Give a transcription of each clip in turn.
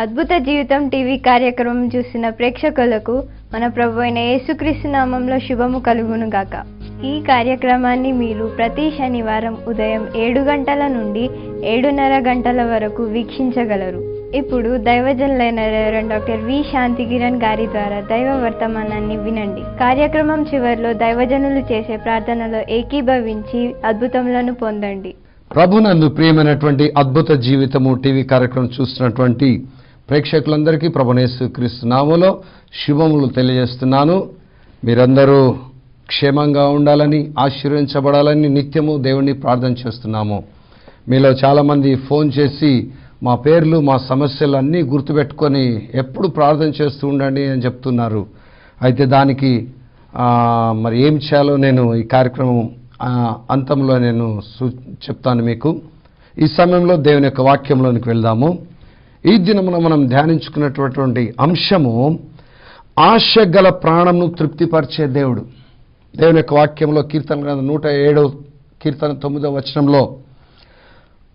అద్భుత జీవితం టీవీ కార్యక్రమం చూసిన ప్రేక్షకులకు మన ప్రభు అయిన యేసుక్రీస్తు నామంలో శుభము కలుగును గాక. ఈ కార్యక్రమాన్ని మీరు ప్రతి శనివారం ఉదయం 7 గంటల నుండి 7:30 గంటల వరకు వీక్షించగలరు. ఇప్పుడు దైవజనులైన రెవరెండ్ డాక్టర్ వి శాంతికిరణ్ గారి ద్వారా దైవ వర్తమానాన్ని వినండి. కార్యక్రమం చివరిలో దైవజనులు చేసే ప్రార్థనలో ఏకీభవించి అద్భుతములను పొందండి. ప్రభునందు ప్రియమైనటువంటి అద్భుత జీవితము టీవీ కార్యక్రమం చూస్తున్నటువంటి ప్రేక్షకులందరికీ ప్రభువైన యేసుక్రీస్తు నామములో శుభములు తెలియజేస్తున్నాను. మీరందరూ క్షేమంగా ఉండాలని, ఆశీర్వదించబడాలని నిత్యము దేవుణ్ణి ప్రార్థన చేస్తున్నాము. మీలో చాలామంది ఫోన్ చేసి మా పేర్లు, మా సమస్యలు అన్నీ గుర్తుపెట్టుకొని ఎప్పుడు ప్రార్థన చేస్తూ ఉండండి అని చెప్తున్నారు. అయితే దానికి మరి ఏం చేయాలో నేను ఈ కార్యక్రమం అంతంలో నేను చెప్తాను మీకు. ఈ సమయంలో దేవుని యొక్క వాక్యంలోనికి వెళ్దాము. ఈ దినమున మనం ధ్యానించుకున్నటువంటి అంశము ఆశ గల ప్రాణమును తృప్తిపరిచే దేవుడు. దేవుని యొక్క వాక్యంలో కీర్తన గ్రంథం 107 కీర్తన 9వ వచనంలో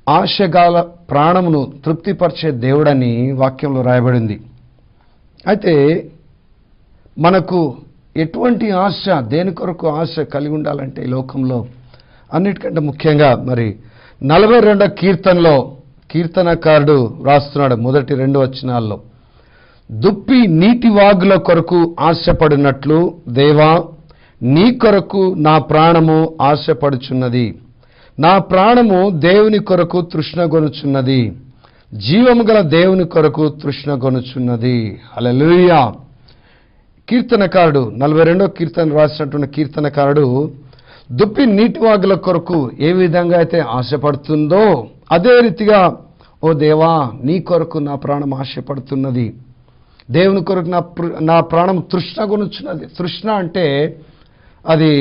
ఆశ గల ప్రాణమును తృప్తిపరిచే దేవుడని వాక్యంలో రాయబడింది. అయితే మనకు ఎటువంటి ఆశ, దేని కొరకు ఆశ కలిగి ఉండాలంటే ఈ లోకంలో అన్నిటికంటే ముఖ్యంగా మరి 42వ కీర్తనలో కీర్తనకారుడు రాస్తున్నాడు మొదటి 2 వచనాల్లో, దుప్పి నీటి వాగుల కొరకు ఆశపడినట్లు దేవా నీ కొరకు నా ప్రాణము ఆశపడుచున్నది, నా ప్రాణము దేవుని కొరకు తృష్ణగొనుచున్నది, జీవము గల దేవుని కొరకు తృష్ణగొనుచున్నది. హల్లెలూయా. కీర్తనకారుడు 42వ కీర్తన రాసినటువంటి కీర్తనకారుడు దుప్పి నీటి వాగుల కొరకు ఏ విధంగా అయితే ఆశపడుతుందో అదే రీతిగా ఓ దేవా నీ కొరకు నా ప్రాణం ఆశపడుతున్నది, దేవుని కొరకు నా ప్రాణం తృష్ణగొనుచున్నది. తృష్ణ అంటే అది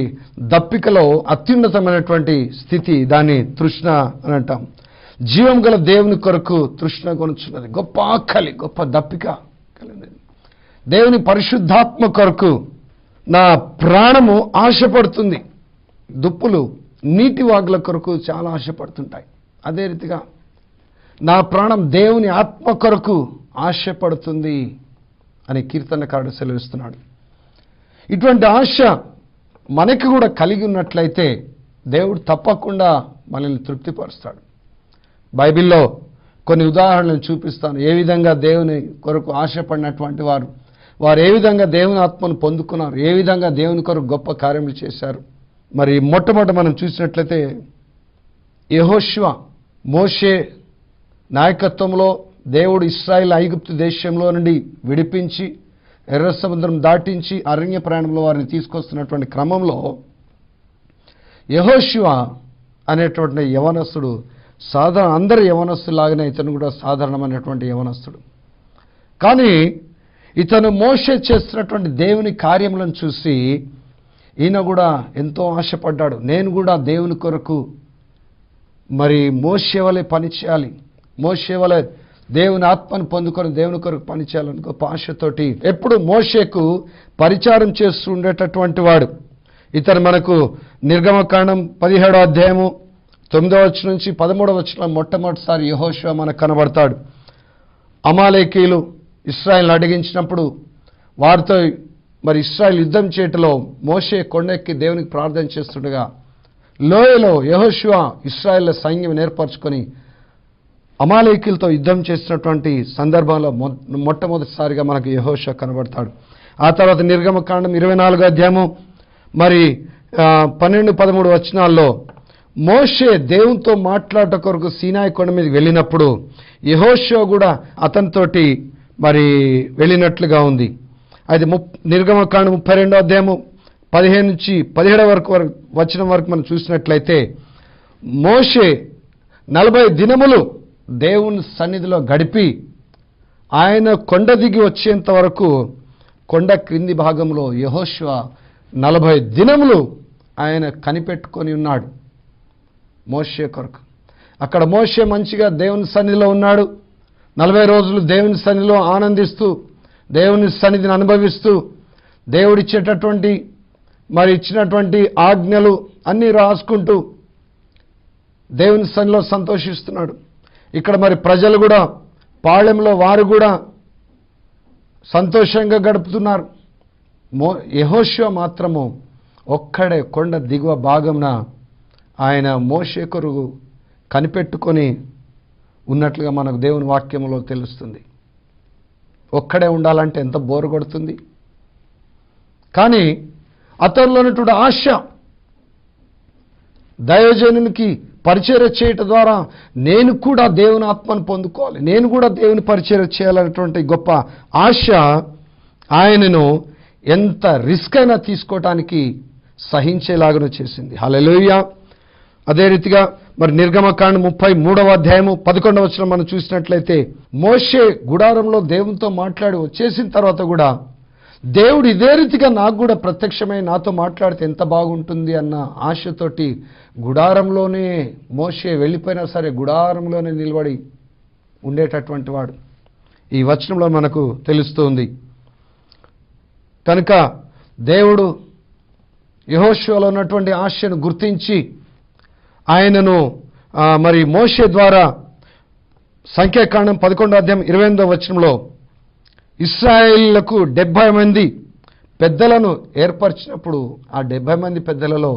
దప్పికలో అత్యున్నతమైనటువంటి స్థితి, దాన్ని తృష్ణ అని అంటాం. జీవం గల దేవుని కొరకు తృష్ణగొనుచున్నది, గొప్ప ఆకలి, గొప్ప దప్పిక కలిగినది. దేవుని పరిశుద్ధాత్మ కొరకు నా ప్రాణము ఆశపడుతుంది. దుప్పులు నీటి వాగుల కొరకు చాలా ఆశపడుతుంటాయి. అదే రీతిగా నా ప్రాణం దేవుని ఆత్మ కొరకు ఆశపడుతుంది అని కీర్తనకారుడు సెలవిస్తున్నాడు. ఇటువంటి ఆశ మనకి కూడా కలిగి ఉన్నట్లయితే దేవుడు తప్పకుండా మనల్ని తృప్తిపరుస్తాడు. బైబిల్లో కొన్ని ఉదాహరణలు చూపిస్తాను. ఏ విధంగా దేవుని కొరకు ఆశపడినటువంటి వారు ఏ విధంగా దేవుని ఆత్మను పొందుకున్నారు, ఏ విధంగా దేవుని కొరకు గొప్ప కార్యములు చేశారు. మరి మొట్టమొదట మనం చూసినట్లయితే యెహోషువ, మోషే నాయకత్వంలో దేవుడు ఇశ్రాయేలు ఐగుప్తు దేశంలో నుండి విడిపించి ఎర్ర సముద్రం దాటించి అరణ్య ప్రయాణంలో వారిని తీసుకొస్తున్నటువంటి క్రమంలో యెహోషువ అనేటువంటి యవనస్తుడు అందరి యవనస్తులాగానే ఇతను కూడా సాధారణమైనటువంటి యవనస్తుడు. కానీ ఇతను మోషే చేస్తున్నటువంటి దేవుని కార్యములను చూసి ఈయన కూడా ఎంతో ఆశపడ్డాడు. నేను కూడా దేవుని కొరకు మరి మోషే వలె పనిచేయాలి, మోషే వలె దేవుని ఆత్మను పొందుకొని దేవుని కొరకు పనిచేయాలని గొప్ప ఆశతోటి ఎప్పుడు మోషేకు పరిచారం చేస్తూ ఉండేటటువంటి వాడు. ఇతను మనకు నిర్గమకాండం 17వ అధ్యాయము 9వ వచనం నుంచి 13వ వచనం మొట్టమొదటిసారి యెహోషువ మనకు కనబడతాడు. అమాలేకీయులు ఇశ్రాయేలును అడిగించినప్పుడు వారితో మరి ఇశ్రాయేలు యుద్ధం చేయటంలో మోషే కొండెక్కి దేవునికి ప్రార్థన చేస్తుండగా లోయలో యెహోషువ ఇశ్రాయేళ్ల సైన్యం ఏర్పరచుకొని అమాలేకీయులతో యుద్ధం చేసినటువంటి సందర్భంలో మొట్టమొదటిసారిగా మనకు యెహోషువ కనబడతాడు. ఆ తర్వాత నిర్గమకాండం 24వ అధ్యాయము మరి 12-13 వచనాల్లో మోషే దేవునితో మాట్లాడట కొరకు సీనాయి కొండ మీదకి వెళ్ళినప్పుడు యెహోషువ కూడా అతనితోటి మరి వెళ్ళినట్లుగా ఉంది. అయితే నిర్గమకాండం 32వ అధ్యాయము 15 నుంచి 17 వచనం వరకు మనం చూసినట్లయితే మోషే 40 దినములు దేవుని సన్నిధిలో గడిపి ఆయన కొండ దిగి వచ్చేంత వరకు కొండ క్రింది భాగంలో యెహోషువ 40 దినములు ఆయన కనిపెట్టుకొని ఉన్నాడు మోషే కొరకు. అక్కడ మోషే మంచిగా దేవుని సన్నిధిలో ఉన్నాడు. 40 రోజులు దేవుని సన్నిధిలో ఆనందిస్తూ దేవుని సన్నిధిని అనుభవిస్తూ దేవుడిచ్చేటటువంటి మరి ఇచ్చినటువంటి ఆజ్ఞలు అన్నీ రాసుకుంటూ దేవుని సన్నిధిలో సంతోషిస్తున్నాడు. ఇక్కడ మరి ప్రజలు కూడా పాళెంలో వారు కూడా సంతోషంగా గడుపుతున్నారు. యెహోషువ మాత్రము ఒక్కడే కొండ దిగువ భాగంన ఆయన మోషే కొరకు కనిపెట్టుకొని ఉన్నట్లుగా మనకు దేవుని వాక్యంలో తెలుస్తుంది. ఒక్కడే ఉండాలంటే ఎంత బోరు కొడుతుంది. కానీ అతనిలో ఉన్నటువంటి ఆశ దైవజనునికి పరిచర్య చేయటం ద్వారా నేను కూడా దేవుని ఆత్మను పొందుకోవాలి, నేను కూడా దేవుని పరిచర్య చేయాలనేటువంటి గొప్ప ఆశ ఆయనను ఎంత రిస్క్ అయినా తీసుకోవటానికి సహించేలాగా చేసింది. హల్లెలూయా. అదే రీతిగా మరి నిర్గమకాండం 33వ అధ్యాయము 11వ వచనం మనం చూసినట్లయితే మోషే గుడారంలో దేవునితో మాట్లాడి వచ్చేసిన తర్వాత కూడా దేవుడు ఇదే రీతిగా నాకు కూడా ప్రత్యక్షమై నాతో మాట్లాడితే ఎంత బాగుంటుంది అన్న ఆశతోటి గుడారంలోనే మోషే వెళ్ళిపోయినా సరే గుడారంలోనే నిలబడి ఉండేటటువంటి వాడు ఈ వచనంలో మనకు తెలుస్తుంది. కనుక దేవుడు యెహోషువలో ఉన్నటువంటి ఆశను గుర్తించి ఆయనను మరి మోషే ద్వారా సంఖ్యాకాండం 11వ అధ్యాయం 28వ వచనంలో ఇశ్రాయేలులకు 70 మంది పెద్దలను ఏర్పరిచినప్పుడు ఆ 70 మంది పెద్దలలో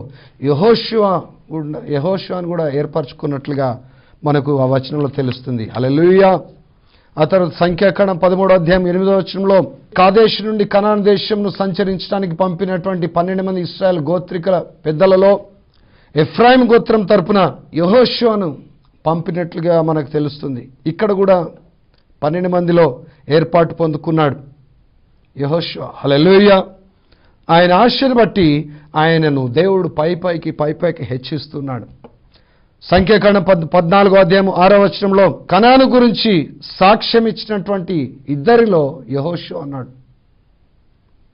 యెహోషువను కూడా ఏర్పరచుకున్నట్లుగా మనకు ఆ వచనంలో తెలుస్తుంది. హల్లెలూయా. ఆ తర్వాత సంఖ్యాకాండం 13వ అధ్యాయం 8వ వచనంలో కాదేశు నుండి కనాను దేశంను సంచరించడానికి పంపినటువంటి 12 మంది ఇశ్రాయేలు గోత్రికుల పెద్దలలో ఎఫ్రాయిం గోత్రం తరపున యెహోషువను పంపినట్లుగా మనకు తెలుస్తుంది. ఇక్కడ కూడా 12 మందిలో ఏర్పాటు పొందుకున్నాడు యెహోషువ. హల్లెలూయా. ఆయన ఆశను బట్టి ఆయనను దేవుడు పైపైకి హెచ్చిస్తున్నాడు. సంఖ్యాకాండం 14వ అధ్యాయం 6వ వచనంలో కనాను గురించి సాక్ష్యం ఇచ్చినటువంటి ఇద్దరిలో యెహోషువ అన్నాడు.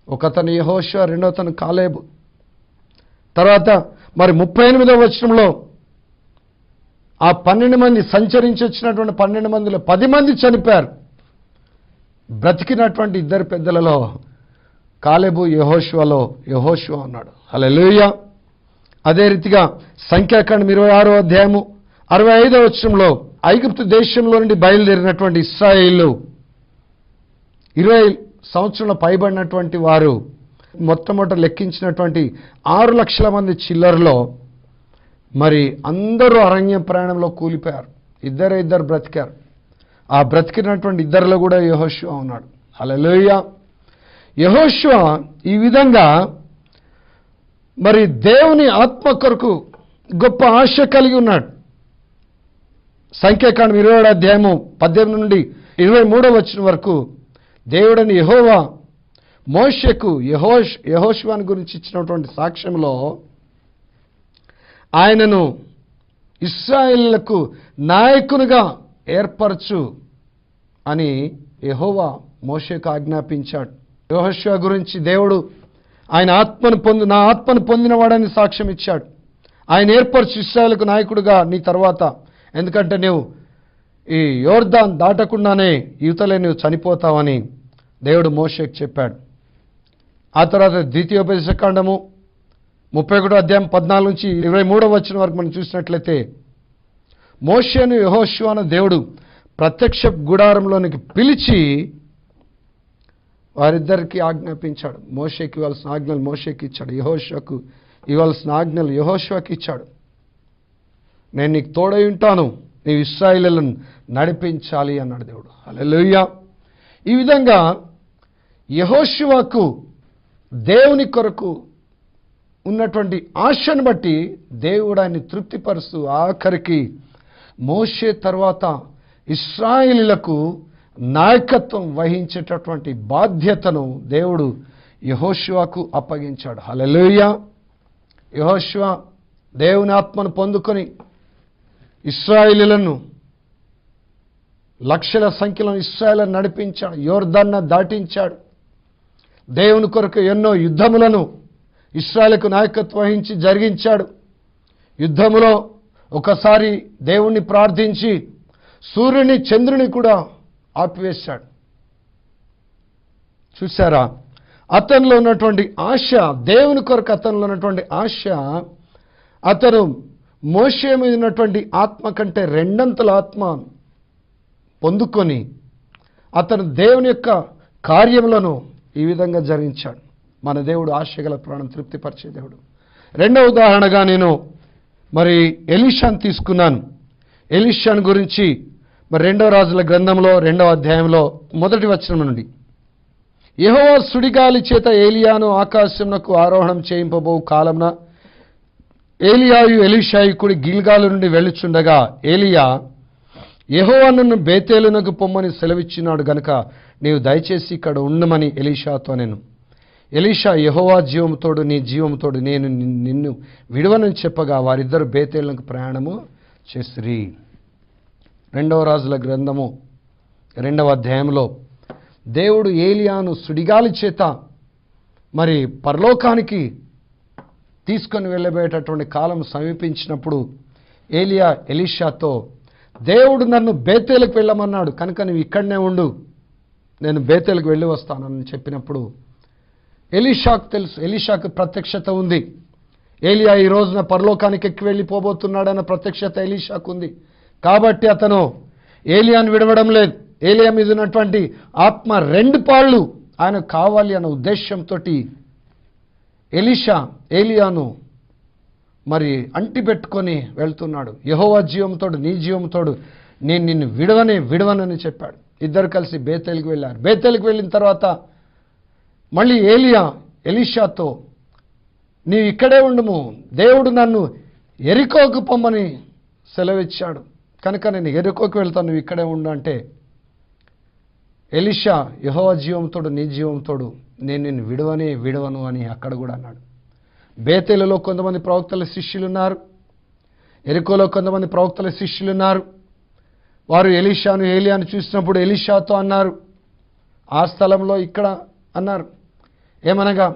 ఒకతను యెహోషువ, రెండోతను కాలేబు. తర్వాత మరి 38వ వచనంలో ఆ 12 మంది సంచరించి వచ్చినటువంటి 12 మందిలో 10 మంది చనిపోయారు. బ్రతికినటువంటి ఇద్దరు పెద్దలలో కాలేబు యెహోషువలో యెహోషువ అన్నాడు. హల్లెలూయా. అదే రీతిగా సంఖ్యాకాండం 26వ అధ్యాయము 65వ వచనంలో ఐగుప్తు దేశంలో నుండి బయలుదేరినటువంటి ఇశ్రాయేలు 20 సంవత్సరాల పైబడినటువంటి వారు మొట్టమొదట లెక్కించినటువంటి 6 లక్షల మంది చిల్లరలో మరి అందరూ అరణ్య ప్రయాణంలో కూలిపోయారు. ఇద్దరు బ్రతికారు. ఆ బ్రతికినటువంటి ఇద్దరిలో కూడా యెహోషువ ఉన్నాడు. హల్లెలూయా. యెహోషువ ఈ విధంగా మరి దేవుని ఆత్మ కొరకు గొప్ప ఆశ కలిగి ఉన్నాడు. సంఖ్యాకాండం 27వ అధ్యాయము 18 నుండి 23వ వచనం వరకు దేవుడని యెహోవా మోషేకు యెహోషువను గురించి ఇచ్చినటువంటి సాక్ష్యంలో ఆయనను ఇశ్రాయేలులకు నాయకునిగా ఏర్పరచు అని యెహోవా మోషేకు ఆజ్ఞాపించాడు. యెహోషువ గురించి దేవుడు ఆయన నా ఆత్మను పొందినవాడని సాక్ష్యం ఇచ్చాడు. ఆయన ఏర్పరచు ఇశ్రాయేలుకు నాయకుడిగా నీ తర్వాత, ఎందుకంటే నువ్వు ఈ యోర్దాన్ దాటకుండానే యువతలే నువ్వు చనిపోతావని దేవుడు మోషేకు చెప్పాడు. ఆ తర్వాత ద్వితీయోపదేశకాండము 31వ అధ్యాయం 14 నుంచి 23వ వచనం వరకు మనం చూసినట్లయితే మోషేను యెహోషువను దేవుడు ప్రత్యక్ష గుడారంలోనికి పిలిచి వారిద్దరికి ఆజ్ఞాపించాడు. మోషేకి ఇవ్వాల్సిన ఆజ్ఞలు మోషేకి ఇచ్చాడు, యెహోషువకు ఇవ్వాల్సిన ఆజ్ఞలు యెహోషువకి ఇచ్చాడు. నేను నీకు తోడై ఉంటాను, నీవు ఇశ్రాయేలులను నడిపించాలి అన్నాడు దేవుడు. హల్లెలూయా. ఈ విధంగా యెహోషువకు దేవుని కొరకు ఉన్నటువంటి ఆశను బట్టి దేవుడు ఆయన్ని తృప్తిపరుస్తూ ఆఖరికి మోషే తర్వాత ఇశ్రాయేలీయులకు నాయకత్వం వహించేటటువంటి బాధ్యతను దేవుడు యెహోషువకు అప్పగించాడు. హల్లెలూయా. యెహోషువ దేవుని ఆత్మను పొందుకొని ఇశ్రాయేలీయులను లక్షల సంఖ్యలో ఇశ్రాయేలును నడిపించాడు, యోర్దాను దాటించాడు. దేవుని కొరకు ఎన్నో యుద్ధములను ఇశ్రాయేలుకు నాయకత్వం వహించి జరిగించాడు. యుద్ధములో ఒకసారి దేవుణ్ణి ప్రార్థించి సూర్యుని చంద్రుని కూడా ఆపివేశాడు. చూసారా, అతనిలో ఉన్నటువంటి ఆశ, దేవుని కొరకు అతనిలో ఉన్నటువంటి ఆశ అతను మోషే మీద ఉన్నటువంటి ఆత్మ కంటే రెండంతల ఆత్మ పొందుకొని అతను దేవుని యొక్క కార్యములను ఈ విధంగా జరిగించాడు. మన దేవుడు ఆశగల ప్రాణం తృప్తిపరిచే దేవుడు. రెండవ ఉదాహరణగా నేను ఎలీషాను తీసుకున్నాను. ఎలీషాను గురించి 2 రాజుల గ్రంథంలో 2వ అధ్యాయంలో 1వ వచనం నుండి, యెహోవా సుడిగాలి చేత ఏలియాను ఆకాశమునకు ఆరోహణం చేయింపబో కాలమున ఏలియాయు ఎలీషాయు కూడి గిల్గాలు నుండి వెళ్ళుచుండగా, ఏలియా, యెహోవా నన్ను బేతేలునకు పొమ్మని సెలవిచ్చినాడు గనుక నీవు దయచేసి ఇక్కడ ఉండమని ఎలీషాతో నేను. ఎలీషా, యెహోవా జీవముతోడు నీ జీవముతోడు నేను నిన్ను విడువనని చెప్పగా వారిద్దరు బేతేలునకు ప్రయాణము చేసిరి. 2వ రాజుల గ్రంథము 2వ అధ్యాయంలో దేవుడు ఏలియాను సుడిగాలి చేత పరలోకానికి తీసుకొని వెళ్ళబోయేటటువంటి కాలం సమీపించినప్పుడు ఏలియా ఎలీషాతో, దేవుడు నన్ను బేతేలుకు వెళ్ళమన్నాడు కనుక నువ్వు ఇక్కడనే ఉండు, నేను బేతేలుకు వెళ్ళి వస్తానని చెప్పినప్పుడు ఎలీషాకు తెలుసు, ఎలీషాకు ప్రత్యక్షత ఉంది. ఏలియా ఈ రోజున పరలోకానికి ఎక్కి వెళ్ళిపోబోతున్నాడన్న ప్రత్యక్షత ఎలీషాకు ఉంది. కాబట్టి అతను ఏలియాను విడవడం లేదు. ఏలియా మీద ఉన్నటువంటి ఆత్మ 2 పాళ్ళు ఆయన కావాలి అన్న ఉద్దేశంతో ఏలియాను అంటిపెట్టుకొని వెళ్తున్నాడు. యెహోవా జీవంతోడు నీ జీవంతోడు నేను నిన్ను విడవనని చెప్పాడు. ఇద్దరు కలిసి బేతేలుకు వెళ్ళారు. బేతేలుకు వెళ్ళిన తర్వాత మళ్ళీ ఏలియా ఎలీషాతో, నీవు ఇక్కడే ఉండుము, దేవుడు నన్ను ఎరికోకు పొమ్మని సెలవిచ్చాడు కనుక నేను ఎరికోకు వెళ్తాను, నువ్వు ఇక్కడే ఉండు అంటే, ఎలీషా, యెహోవా జీవంతోడు నీ జీవంతోడు నేను నిన్ను విడవను అని అక్కడ కూడా అన్నాడు. బేతేలులో కొంతమంది ప్రవక్తల శిష్యులు ఉన్నారు, ఎరికోలో కొంతమంది ప్రవక్తల శిష్యులు ఉన్నారు. వారు ఏలియాను చూసినప్పుడు ఎలీషాతో అన్నారు, ఆ స్థలంలో ఇక్కడ అన్నారు, ఏమనగా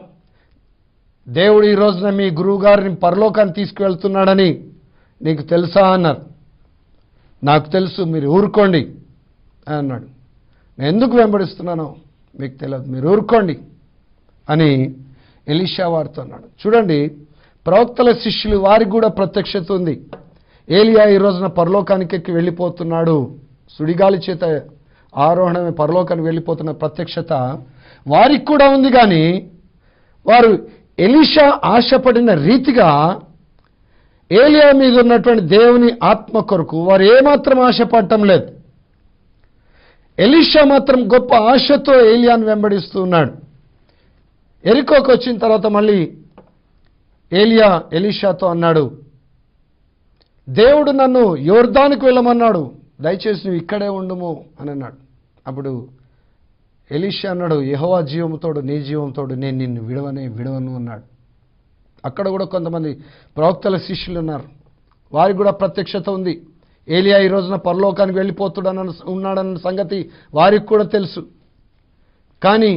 దేవుడు ఈ రోజున మీ గురువు గారిని పరలోకాన్ని తీసుకువెళ్తున్నాడని నీకు తెలుసా అన్నారు. నాకు తెలుసు, మీరు ఊరుకోండి అని అన్నాడు. నేను ఎందుకు వెంబడిస్తున్నానో మీకు తెలియదు, మీరు ఊరుకోండి అని ఎలీషా వారితో అన్నాడు. చూడండి, ప్రవక్తల శిష్యులు వారికి కూడా ప్రత్యక్షత ఉంది. ఏలియా ఈ రోజున పరలోకానికి ఎక్కి వెళ్ళిపోతున్నాడు, సుడిగాలి చేత ఆరోహణమే పరలోకానికి వెళ్ళిపోతున్న ప్రత్యక్షత వారికి కూడా ఉంది. కానీ వారు ఎలీషా ఆశపడిన రీతిగా ఏలియా మీద ఉన్నటువంటి దేవుని ఆత్మ కొరకు వారు ఏమాత్రం ఆశపడటం లేదు. ఎలీషా మాత్రం గొప్ప ఆశతో ఏలియాను వెంబడిస్తూ ఉన్నాడు. ఎరికోకు వచ్చిన తర్వాత మళ్ళీ ఏలియా ఎలీషాతో అన్నాడు, దేవుడు నన్ను యోర్దానుకు వెళ్ళమన్నాడు, దయచేసి నువ్వు ఇక్కడే ఉండుము అని అన్నాడు. అప్పుడు ఎలీషా అన్నాడు, యెహోవా జీవంతోడు నీ జీవంతోడు నేను నిన్ను విడవను అన్నాడు. అక్కడ కూడా కొంతమంది ప్రవక్తల శిష్యులు ఉన్నారు, వారికి కూడా ప్రత్యక్షత ఉంది. ఏలియా ఈ రోజున పరలోకానికి ఉన్నాడన్న సంగతి వారికి కూడా తెలుసు. కానీ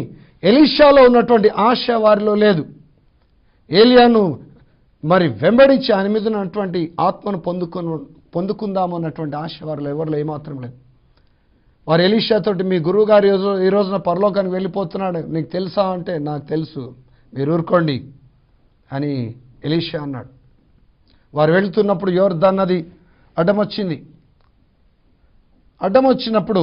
ఎలీషాలో ఉన్నటువంటి ఆశ వారిలో లేదు. ఏలియాను వెంబడించి ఆయన మీద ఉన్నటువంటి ఆత్మను పొందుకుందాము అన్నటువంటి ఆశ వారిలో ఎవరిలో ఏమాత్రం లేదు. వారు ఎలీషాతోటి, మీ గురువు గారు ఈ రోజున పరలోకానికి వెళ్ళిపోతున్నాడు, నీకు తెలుసా అంటే, నాకు తెలుసు, మీరు ఊరుకోండి అని ఎలీషా అన్నాడు. వారు వెళుతున్నప్పుడు యోర్దాను నది అడ్డం వచ్చింది. అడ్డం వచ్చినప్పుడు